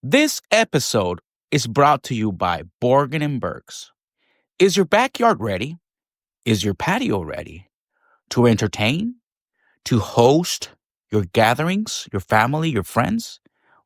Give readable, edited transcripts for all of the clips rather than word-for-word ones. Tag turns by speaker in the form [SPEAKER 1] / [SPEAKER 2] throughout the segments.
[SPEAKER 1] This episode is brought to you by Borgen and Burks. Is your backyard ready? Is your patio ready to entertain, to host your gatherings, your family, your friends?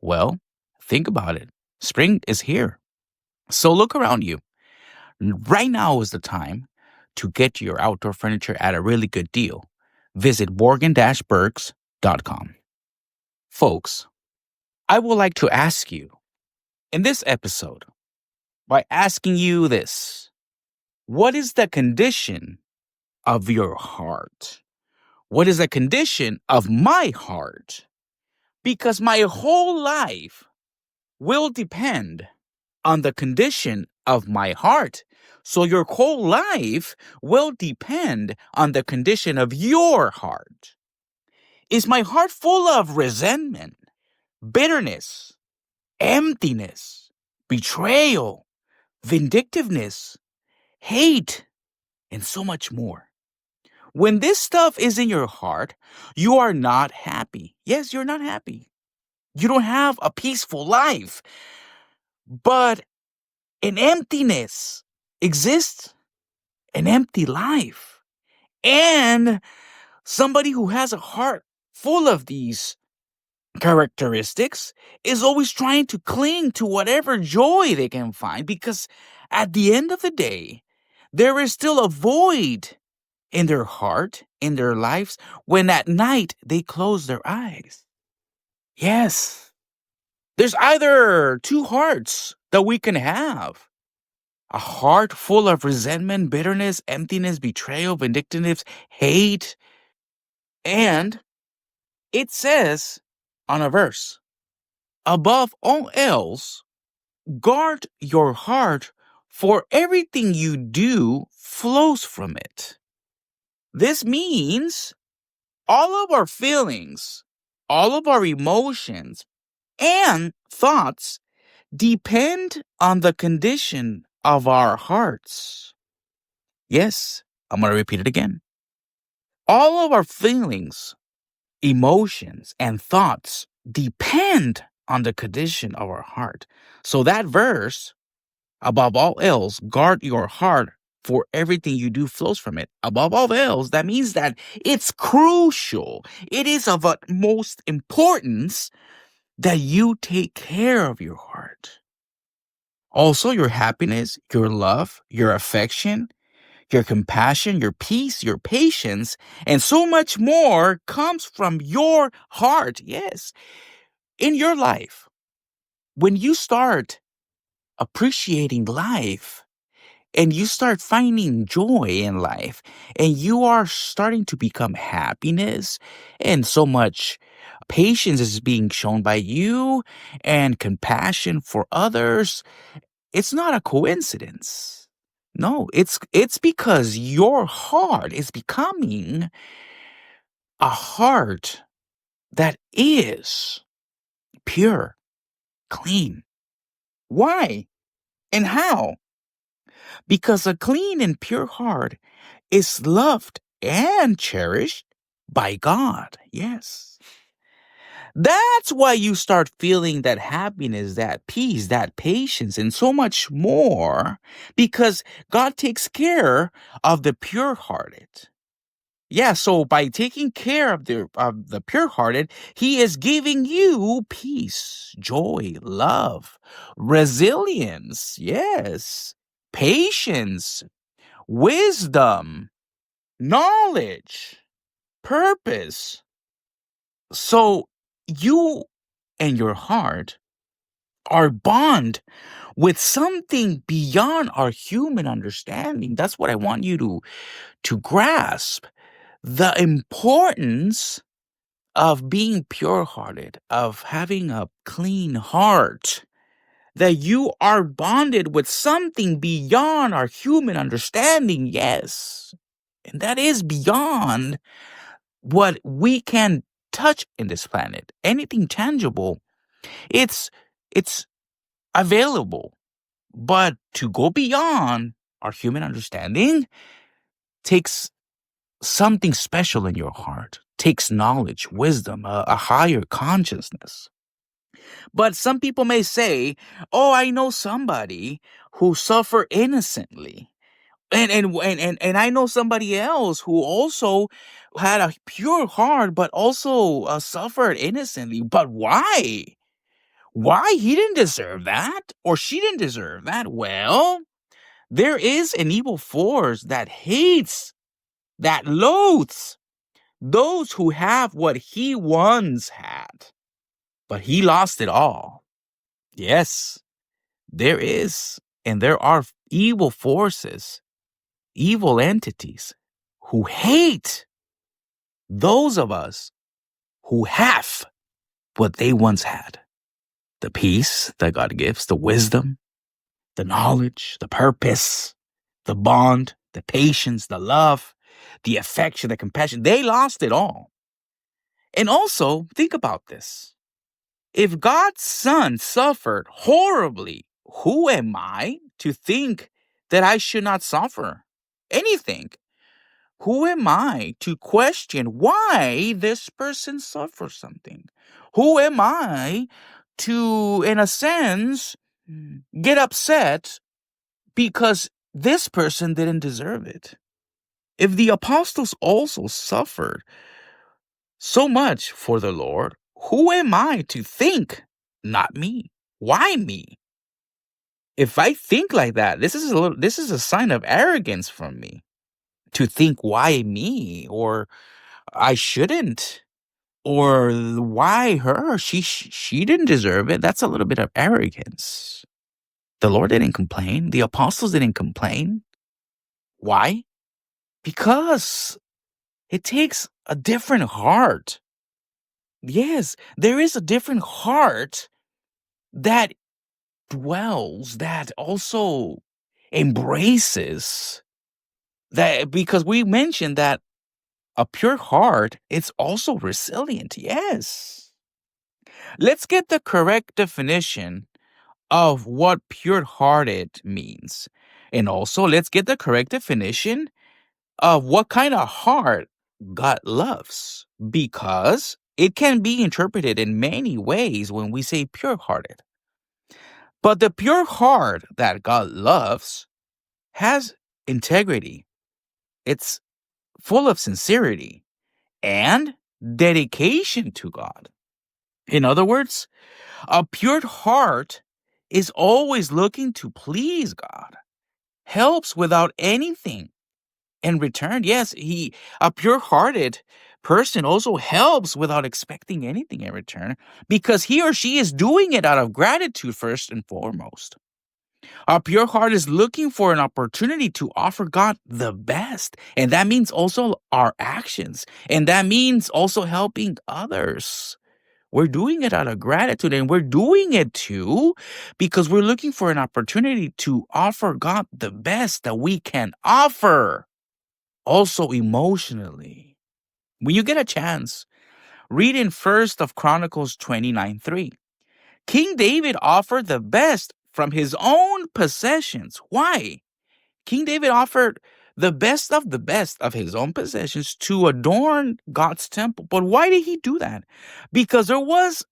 [SPEAKER 1] Well, think about it. Spring is here. So look around you. Right now is the time to get your outdoor furniture at a really good deal. Visit borgen-burks.com. Folks, I would like to ask you in this episode by asking you this. What is the condition of your heart? What is the condition of my heart? Because my whole life will depend on the condition of my heart. So your whole life will depend on the condition of your heart. Is my heart full of resentment, bitterness, emptiness, betrayal, vindictiveness, hate, and so much more? When this stuff is in your heart, you are not happy. Yes, you're not happy. You don't have a peaceful life. But an emptiness exists, an empty life. And somebody who has a heart full of these characteristics is always trying to cling to whatever joy they can find, because at the end of the day, there is still a void in their heart, in their lives, when at night they close their eyes. Yes, there's either two hearts that we can have. A heart full of resentment, bitterness, emptiness, betrayal, vindictiveness, hate. And it says on a verse, above all else, guard your heart, for everything you do flows from it. This means all of our feelings, all of our emotions, and thoughts depend on the condition of our hearts. Yes, I'm going to repeat it again. All of our feelings, emotions, and thoughts depend on the condition of our heart. So that verse, above all else, guard your heart, for everything you do flows from it. Above all else, that means that it's crucial. It is of utmost importance that you take care of your heart. Also, your happiness, your love, your affection, your compassion, your peace, your patience, and so much more comes from your heart. Yes. In your life, when you start appreciating life and you start finding joy in life and you are starting to become happiness, and so much patience is being shown by you and compassion for others, it's not a coincidence. No, it's because your heart is becoming a heart that is pure, clean. Why and how? Because a clean and pure heart is loved and cherished by God. Yes. That's why you start feeling that happiness, that peace, that patience, and so much more, because God takes care of the pure-hearted. Yeah, so by taking care of the pure-hearted, He is giving you peace, joy, love, resilience, yes, patience, wisdom, knowledge, purpose. So you and your heart are bond with something beyond our human understanding. That's what I want you to grasp. The importance of being pure-hearted, of having a clean heart, that you are bonded with something beyond our human understanding, yes. And that is beyond what we can touch in this planet. Anything tangible, it's available. But to go beyond our human understanding takes something special in your heart, takes knowledge, wisdom, a higher consciousness. But some people may say, "Oh, I know somebody who suffered innocently." And I know somebody else who also had a pure heart, but also suffered innocently. But why? Why he didn't deserve that, or she didn't deserve that? Well, there is an evil force that hates, that loathes those who have what he once had, but he lost it all. Yes, there is, and there are evil forces, evil entities who hate those of us who have what they once had. The peace that God gives, the wisdom, the knowledge, the purpose, the bond, the patience, the love, the affection, the compassion. They lost it all. And also, think about this. If God's Son suffered horribly, who am I to think that I should not suffer anything? Who am I to question why this person suffers something? Who am I to, in a sense, get upset because this person didn't deserve it? If the apostles also suffered so much for the Lord, who am I to think, not me? Why me? If I think like that, this is a sign of arrogance from me to think why me, or I shouldn't, or why her? She didn't deserve it. That's a little bit of arrogance. The Lord didn't complain. The apostles didn't complain. Why? Because it takes a different heart. Yes, there is a different heart that dwells, that also embraces that, because we mentioned that a pure heart is also resilient. Yes. Let's get the correct definition of what pure hearted means. And also, let's get the correct definition of what kind of heart God loves, because it can be interpreted in many ways when we say pure hearted. But the pure heart that God loves has integrity, it's full of sincerity and dedication to God. In other words, a pure heart is always looking to please God, helps without anything in return. Yes, a pure-hearted person also helps without expecting anything in return, because he or she is doing it out of gratitude first and foremost. A pure heart is looking for an opportunity to offer God the best. And that means also our actions. And that means also helping others. We're doing it out of gratitude, and we're doing it too because we're looking for an opportunity to offer God the best that we can offer. Also emotionally. When you get a chance, read in 1st of Chronicles 29:3. King David offered the best from his own possessions. Why? King David offered the best of his own possessions to adorn God's temple. But why did he do that? Because there was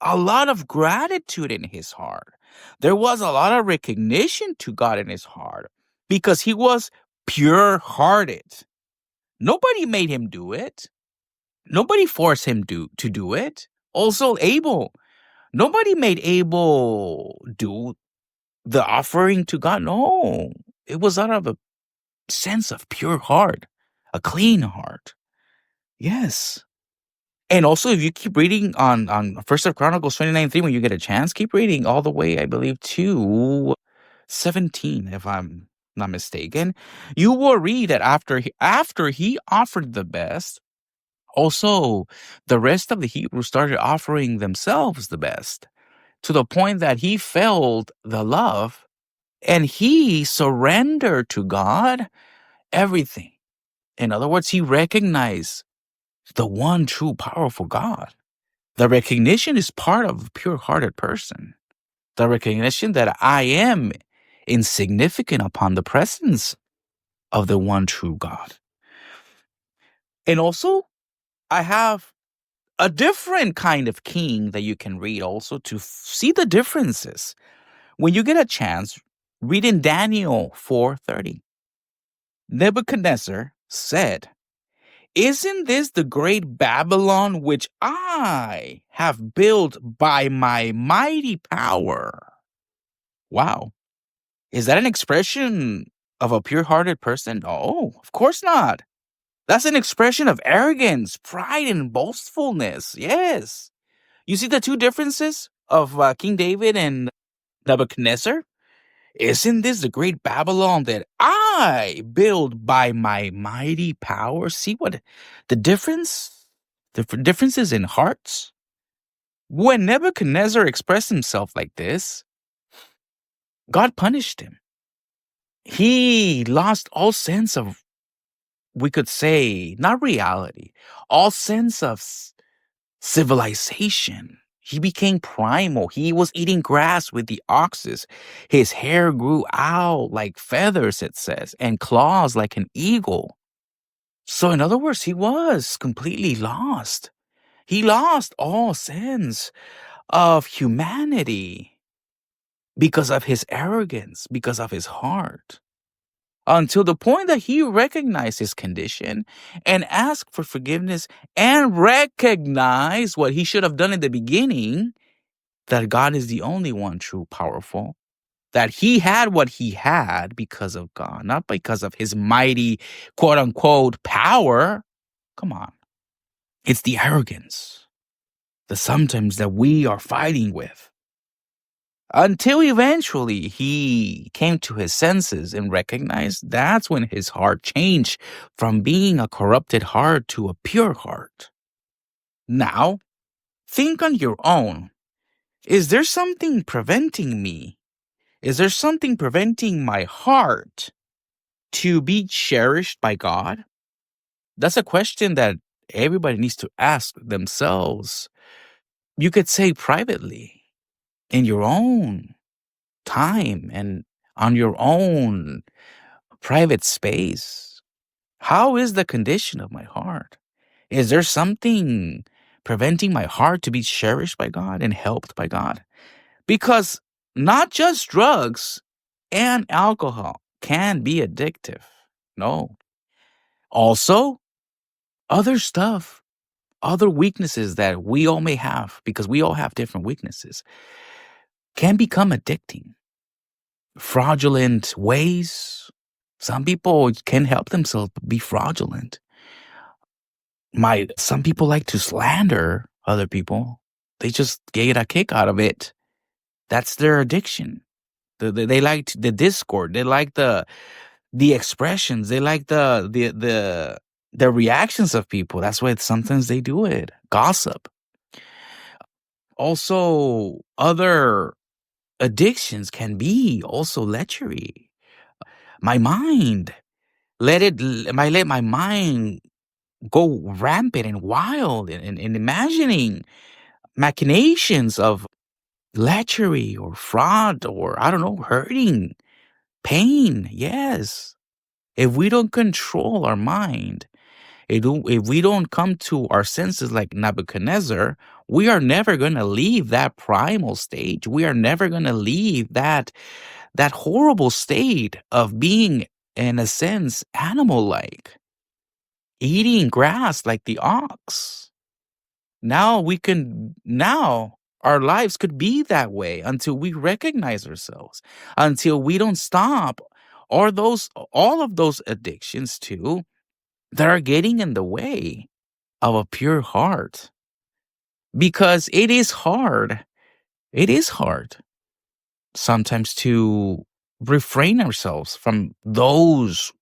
[SPEAKER 1] a lot of gratitude in his heart. There was a lot of recognition to God in his heart because he was pure-hearted. Nobody made him do it. Nobody forced him to do it. Also, Abel. Nobody made Abel do the offering to God. No, it was out of a sense of pure heart, a clean heart. Yes. And also, if you keep reading on 1st of Chronicles 29:3, when you get a chance, keep reading all the way, I believe, to 17, if I'm not mistaken. You will read that after he offered the best, also the rest of the Hebrews started offering themselves the best, to the point that he felt the love and he surrendered to God everything. In other words, he recognized the one true powerful God. The recognition is part of a pure-hearted person. The recognition that I am insignificant upon the presence of the one true God. And also, I have a different kind of king that you can read also to see the differences. When you get a chance, read in Daniel 4:30. Nebuchadnezzar said, "Isn't this the great Babylon which I have built by my mighty power?" Wow. Is that an expression of a pure hearted person? Oh, of course not. That's an expression of arrogance, pride, and boastfulness. Yes. You see the two differences of King David and Nebuchadnezzar? Isn't this the great Babylon that I build by my mighty power? See what the difference? The differences in hearts? When Nebuchadnezzar expressed himself like this, God punished him. He lost all sense of, we could say, not reality, all sense of civilization. He became primal. He was eating grass with the oxes. His hair grew out like feathers, it says, and claws like an eagle. So, in other words, he was completely lost. He lost all sense of humanity because of his arrogance, because of his heart. Until the point that he recognized his condition and asked for forgiveness and recognized what he should have done in the beginning, that God is the only one true powerful, that he had what he had because of God, not because of his mighty quote unquote power. Come on. It's the arrogance that sometimes that we are fighting with. Until eventually he came to his senses and recognized, that's when his heart changed from being a corrupted heart to a pure heart. Now, think on your own. Is there something preventing me? Is there something preventing my heart to be cherished by God? That's a question that everybody needs to ask themselves. You could say privately, in your own time and on your own private space. How is the condition of my heart? Is there something preventing my heart to be cherished by God and helped by God? Because not just drugs and alcohol can be addictive. No. Also, other stuff, other weaknesses that we all may have, because we all have different weaknesses, can become addicting. Fraudulent ways. Some people can help themselves be fraudulent. Some people like to slander other people. They just get a kick out of it. That's their addiction. They like the discord. They like the expressions. They like the reactions of people. That's why sometimes they do it. Gossip. Also, other addictions can be also lechery. My mind, let my mind go rampant and wild and imagining machinations of lechery or fraud or, I don't know, hurting, pain. Yes. If we don't control our mind, if we don't come to our senses like Nebuchadnezzar, we are never going to leave that primal stage. We are never going to leave that horrible state of being, in a sense, animal-like, eating grass like the ox. Now our lives could be that way until we recognize ourselves, until we don't stop, or all of those addictions too that are getting in the way of a pure heart. Because it is hard sometimes to refrain ourselves from those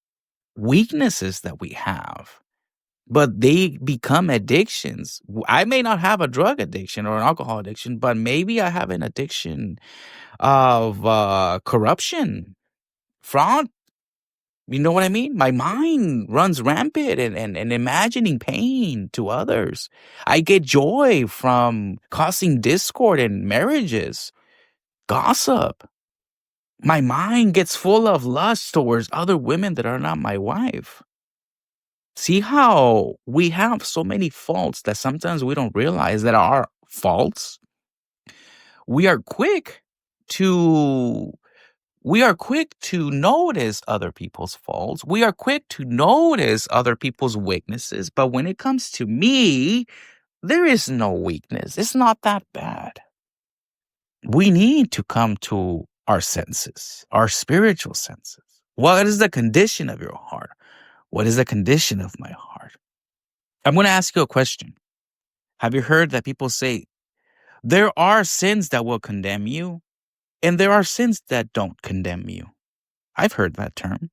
[SPEAKER 1] weaknesses that we have. But they become addictions. I may not have a drug addiction or an alcohol addiction, but maybe I have an addiction of corruption, fraud. You know what I mean? My mind runs rampant and imagining pain to others. I get joy from causing discord in marriages, gossip. My mind gets full of lust towards other women that are not my wife. See how we have so many faults that sometimes we don't realize that are faults? We are quick to we are quick to notice other people's faults. We are quick to notice other people's weaknesses. But when it comes to me, there is no weakness. It's not that bad. We need to come to our senses, our spiritual senses. What is the condition of your heart? What is the condition of my heart? I'm going to ask you a question. Have you heard that people say there are sins that will condemn you and there are sins that don't condemn you? I've heard that term.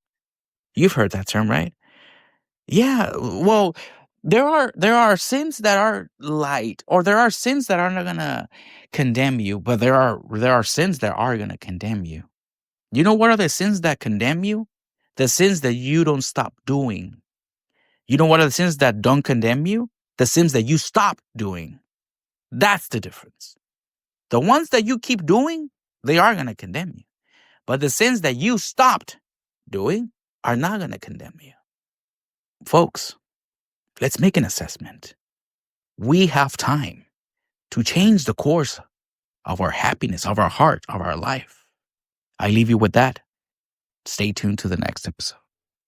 [SPEAKER 1] You've heard that term, right? Yeah. Well, there are sins that are light, or there are sins that are not gonna condemn you, but there are sins that are gonna condemn you. You know what are the sins that condemn you? The sins that you don't stop doing. You know what are the sins that don't condemn you? The sins that you stop doing. That's the difference. The ones that you keep doing, they are gonna condemn you. But the sins that you stopped doing are not gonna condemn you. Folks, let's make an assessment. We have time to change the course of our happiness, of our heart, of our life. I leave you with that. Stay tuned to the next episode.